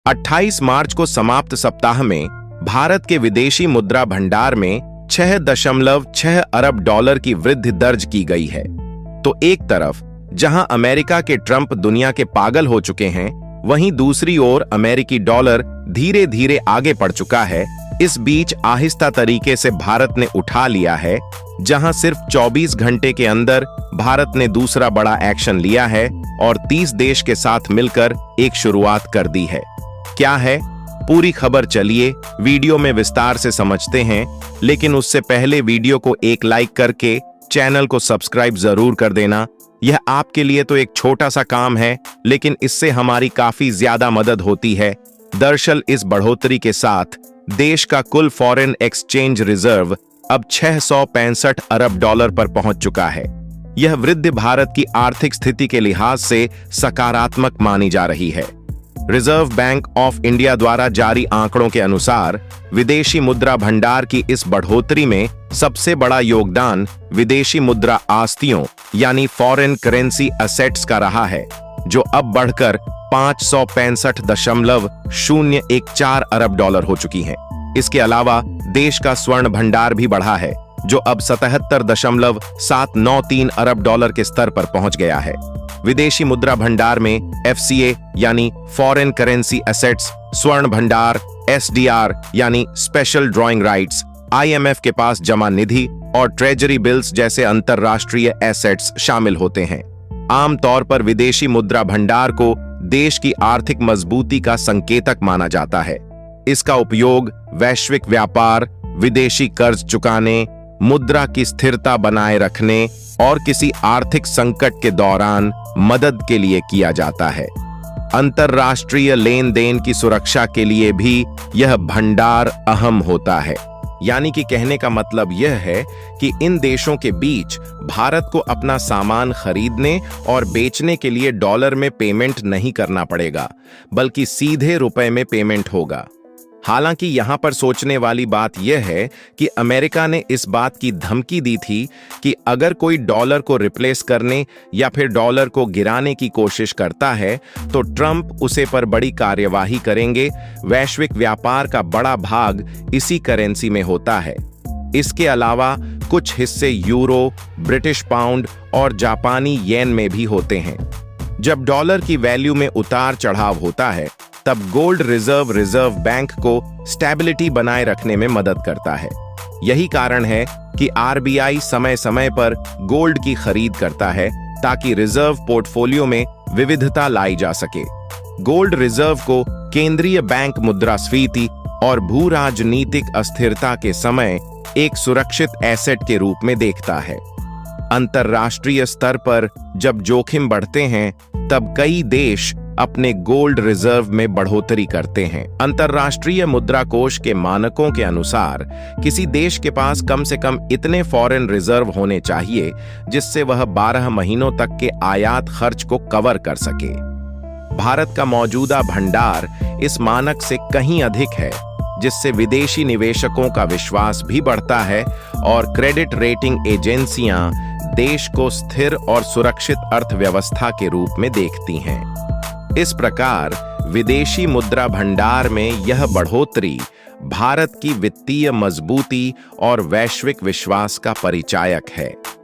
28 मार्च को समाप्त सप्ताह में भारत के विदेशी मुद्रा भंडार में 6.6 अरब डॉलर की वृद्धि दर्ज की गई है। तो एक तरफ जहां अमेरिका के ट्रंप दुनिया के पागल हो चुके हैं, वहीं दूसरी ओर अमेरिकी डॉलर धीरे धीरे आगे बढ़ चुका है। इस बीच आहिस्ता तरीके से भारत ने उठा लिया है, जहां सिर्फ 24 घंटे के अंदर भारत ने दूसरा बड़ा एक्शन लिया है और 30 देश के साथ मिलकर एक शुरुआत कर दी है। क्या है पूरी खबर, चलिए वीडियो में विस्तार से समझते हैं। लेकिन उससे पहले वीडियो को एक लाइक करके चैनल को सब्सक्राइब जरूर कर देना। यह आपके लिए तो एक छोटा सा काम है, लेकिन इससे हमारी काफी ज्यादा मदद होती है। दरअसल इस बढ़ोतरी के साथ देश का कुल फॉरेन एक्सचेंज रिजर्व अब 665 अरब डॉलर पर पहुंच चुका है। यह वृद्धि भारत की आर्थिक स्थिति के लिहाज से सकारात्मक मानी जा रही है। रिजर्व बैंक ऑफ इंडिया द्वारा जारी आंकड़ों के अनुसार विदेशी मुद्रा भंडार की इस बढ़ोतरी में सबसे बड़ा योगदान विदेशी मुद्रा आस्तियों यानी फॉरेन करेंसी एसेट्स का रहा है, जो अब बढ़कर 565.014 अरब डॉलर हो चुकी हैं। इसके अलावा देश का स्वर्ण भंडार भी बढ़ा है, जो अब 77.793 अरब डॉलर के स्तर पर पहुंच गया है। विदेशी मुद्रा भंडार में FCA यानी फॉरेन करेंसी एसेट्स, स्वर्ण भंडार, SDR यानी स्पेशल ड्रॉइंग राइट्स, IMF के पास जमा निधि और ट्रेजरी बिल्स जैसे अंतरराष्ट्रीय एसेट्स शामिल होते हैं। आमतौर पर विदेशी मुद्रा भंडार को देश की आर्थिक मजबूती का संकेतक माना जाता है। इसका उपयोग वैश्विक व्यापार, विदेशी कर्ज चुकाने, मुद्रा की स्थिरता बनाए रखने और किसी आर्थिक संकट के दौरान मदद के लिए किया जाता है। अंतरराष्ट्रीय लेन देन की सुरक्षा के लिए भी यह भंडार अहम होता है। यानी कि कहने का मतलब यह है कि इन देशों के बीच भारत को अपना सामान खरीदने और बेचने के लिए डॉलर में पेमेंट नहीं करना पड़ेगा, बल्कि सीधे रुपए में पेमेंट होगा। हालांकि यहां पर सोचने वाली बात यह है कि अमेरिका ने इस बात की धमकी दी थी कि अगर कोई डॉलर को रिप्लेस करने या फिर डॉलर को गिराने की कोशिश करता है तो ट्रंप उसे पर बड़ी कार्यवाही करेंगे। वैश्विक व्यापार का बड़ा भाग इसी करेंसी में होता है। इसके अलावा कुछ हिस्से यूरो, ब्रिटिश पाउंड और जापानी येन में भी होते हैं। जब डॉलर की वैल्यू में उतार चढ़ाव होता है, तब गोल्ड रिजर्व बैंक को स्टेबिलिटी बनाए रखने में मदद करता है। यही कारण है कि RBI समय समय पर गोल्ड की खरीद करता है, ताकि रिजर्व पोर्टफोलियो में विविधता लाई जा सके। गोल्ड रिजर्व को केंद्रीय बैंक मुद्रास्फीति और भू राजनीतिक अस्थिरता के समय एक सुरक्षित एसेट के रूप में देखता है। अंतरराष्ट्रीय स्तर पर जब जोखिम बढ़ते हैं, तब कई देश अपने गोल्ड रिजर्व में बढ़ोतरी करते हैं। अंतरराष्ट्रीय मुद्रा कोष के मानकों के अनुसार किसी देश के पास कम से कम इतने फॉरेन रिजर्व होने चाहिए जिससे वह 12 महीनों तक के आयात खर्च को कवर कर सके। भारत का मौजूदा भंडार इस मानक से कहीं अधिक है, जिससे विदेशी निवेशकों का विश्वास भी बढ़ता है और क्रेडिट रेटिंग एजेंसियां देश को स्थिर और सुरक्षित अर्थव्यवस्था के रूप में देखती हैं। इस प्रकार विदेशी मुद्रा भंडार में यह बढ़ोतरी भारत की वित्तीय मजबूती और वैश्विक विश्वास का परिचायक है।